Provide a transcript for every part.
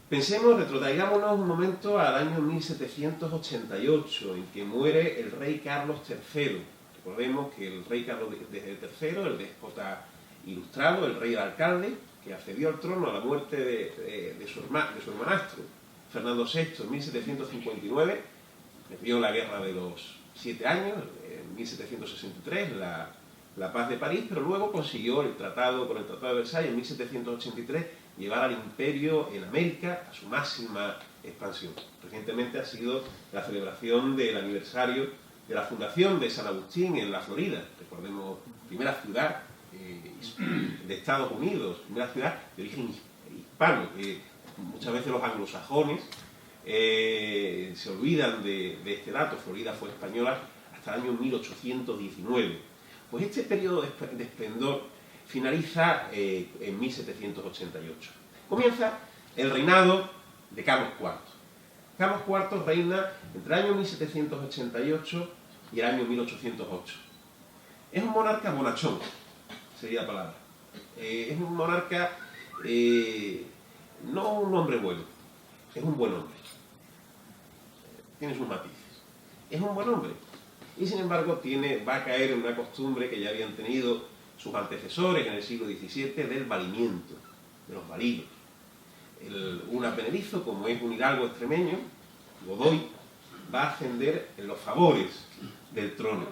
Pensemos, retrotraigámonos un momento al año 1788, en que muere el rey Carlos III. Recordemos que el rey Carlos III, el déspota ilustrado, el rey alcalde, que accedió al trono a la muerte de su hermanastro, Fernando VI, en 1759, perdió la guerra de los 7 años, en 1763, la paz de París, pero luego consiguió con el Tratado de Versalles en 1783 llevar al imperio en América a su máxima expansión. Recientemente ha sido la celebración del aniversario de la fundación de San Agustín en la Florida. Recordemos, primera ciudad de Estados Unidos, primera ciudad de origen hispano, que muchas veces los anglosajones se olvidan de este dato. Florida fue española hasta el año 1819. Pues este periodo de esplendor finaliza en 1788. Comienza el reinado de Carlos IV. Carlos IV reina entre el año 1788 y el año 1808. Es un monarca bonachón, sería la palabra. Es un monarca, no un hombre bueno, es un buen hombre. Tiene sus matices. Es un buen hombre. Y sin embargo va a caer en una costumbre que ya habían tenido sus antecesores en el siglo XVII del valimiento, de los validos. Un advenedizo, como es un hidalgo extremeño, Godoy, va a ascender en los favores del trono.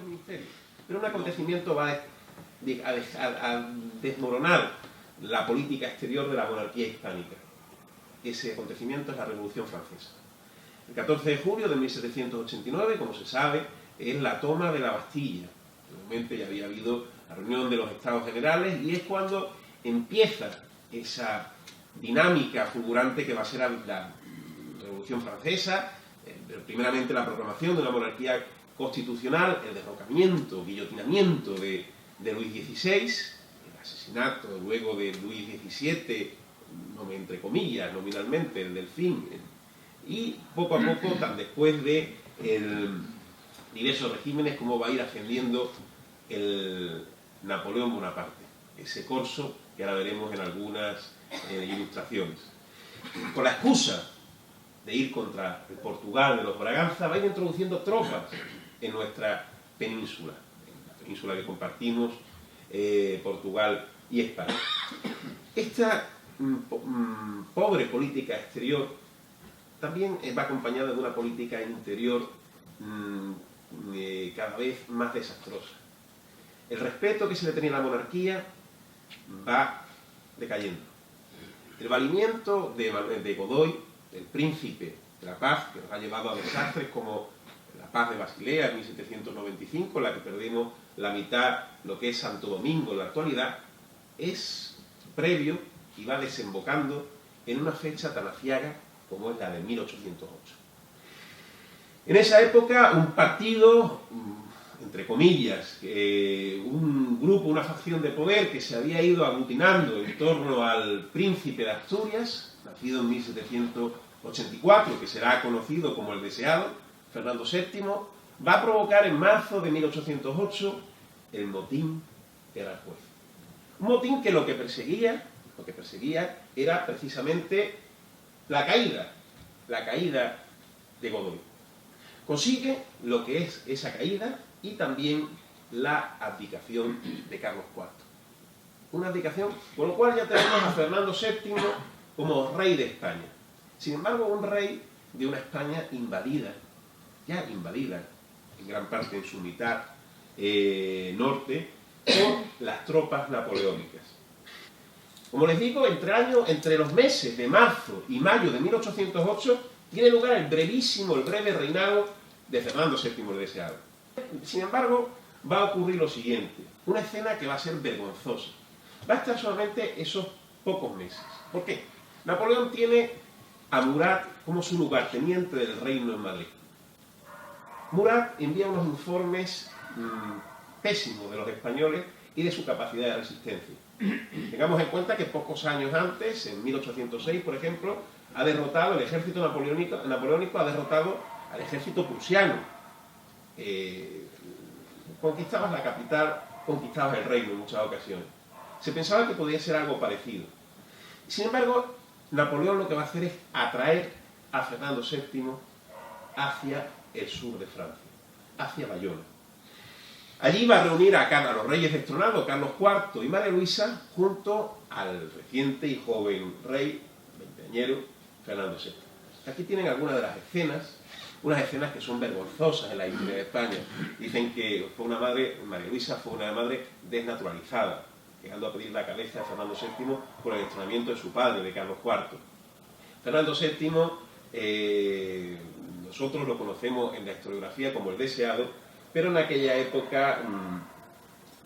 Pero un acontecimiento va a desmoronar la política exterior de la monarquía hispánica. Ese acontecimiento es la Revolución Francesa. El 14 de julio de 1789, como se sabe, es la toma de la Bastilla. Normalmente ya había habido la reunión de los Estados Generales y es cuando empieza esa dinámica fulgurante que va a ser la Revolución Francesa, primeramente la proclamación de una monarquía constitucional, el derrocamiento, guillotinamiento de Luis XVI, el asesinato luego de Luis XVII, entre comillas, nominalmente, el Delfín, y poco a poco, tan después de diversos regímenes, cómo va a ir ascendiendo el Napoleón Bonaparte, ese corso que ahora veremos en algunas ilustraciones. Con la excusa de ir contra el Portugal de los Braganza, va a ir introduciendo tropas en nuestra península, en la península que compartimos Portugal y España. Esta pobre política exterior también va acompañada de una política interior cada vez más desastrosa. El respeto que se le tenía a la monarquía va decayendo. El valimiento de Godoy, el príncipe de la paz, que nos ha llevado a desastres como la paz de Basilea en 1795, en la que perdimos la mitad, lo que es Santo Domingo en la actualidad, es previo y va desembocando en una fecha tan aciaga como es la de 1808. En esa época, un partido, entre comillas, un grupo, una facción de poder que se había ido aglutinando en torno al príncipe de Asturias, nacido en 1784, que será conocido como el deseado, Fernando VII, va a provocar en marzo de 1808 el motín de Aranjuez. Un motín que lo que perseguía era precisamente la caída de Godoy. Consigue lo que es esa caída y también la abdicación de Carlos IV. Una abdicación, con lo cual ya tenemos a Fernando VII como rey de España. Sin embargo, un rey de una España invadida, ya invadida en gran parte en su mitad norte, por las tropas napoleónicas. Como les digo, entre los meses de marzo y mayo de 1808 tiene lugar el breve reinado de Fernando VII el Deseado. Sin embargo, va a ocurrir lo siguiente, una escena que va a ser vergonzosa. Va a estar solamente esos pocos meses. ¿Por qué? Napoleón tiene a Murat como su lugarteniente del reino en Madrid. Murat envía unos informes pésimos de los españoles y de su capacidad de resistencia. Tengamos en cuenta que pocos años antes, en 1806, por ejemplo, el ejército napoleónico ha derrotado al ejército prusiano. Conquistabas la capital, conquistabas el reino en muchas ocasiones. Se pensaba que podía ser algo parecido. Sin embargo, Napoleón lo que va a hacer es atraer a Fernando VII hacia el sur de Francia, hacia Bayona. Allí va a reunir a los reyes destronados, Carlos IV y María Luisa, junto al reciente y joven rey, veinteañero, Fernando VII. Aquí tienen algunas de las escenas, unas escenas que son vergonzosas en la historia de España. Dicen que fue una madre, María Luisa fue una madre desnaturalizada, llegando a pedir la cabeza de Fernando VII por el destronamiento de su padre, de Carlos IV. Fernando VII, nosotros lo conocemos en la historiografía como el deseado, pero en aquella época,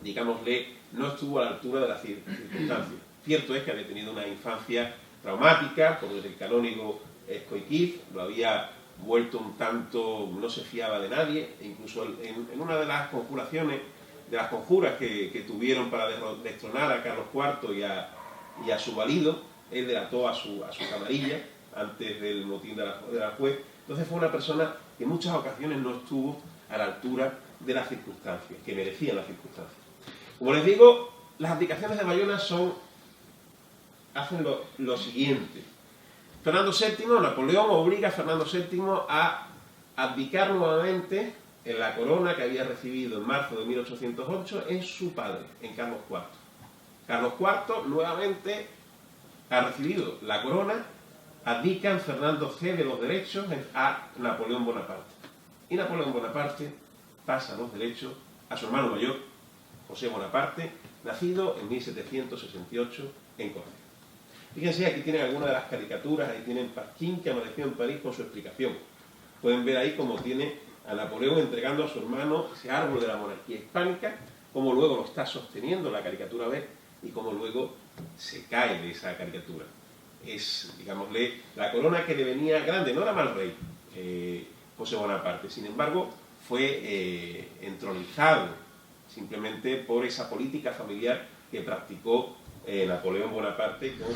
digámosle, no estuvo a la altura de las circunstancias. Cierto es que había tenido una infancia traumática, como el canónigo Escóiquiz, lo había vuelto un tanto, no se fiaba de nadie, e incluso en una de las conjuraciones, de las conjuras que tuvieron para destronar a Carlos IV y a su valido, él delató a su camarilla antes del motín de la juez. Entonces fue una persona que en muchas ocasiones no estuvo a la altura de las circunstancias, que merecían las circunstancias. Como les digo, las abdicaciones de Bayona hacen lo siguiente. Fernando VII, Napoleón obliga a Fernando VII a abdicar nuevamente en la corona que había recibido en marzo de 1808 en su padre, en Carlos IV. Carlos IV nuevamente ha recibido la corona, abdica en Fernando cede los derechos a Napoleón Bonaparte. Y Napoleón Bonaparte pasa los derechos a su hermano mayor, José Bonaparte, nacido en 1768 en Córdoba. Fíjense, aquí tienen algunas de las caricaturas, ahí tienen Pasquín, que amaneció en París, con su explicación. Pueden ver ahí cómo tiene a Napoleón entregando a su hermano ese árbol de la monarquía hispánica, cómo luego lo está sosteniendo la caricatura B y cómo luego se cae de esa caricatura. Es, digámosle, la corona que le venía grande, no era mal rey, José Bonaparte, sin embargo, fue entronizado simplemente por esa política familiar que practicó Napoleón Bonaparte con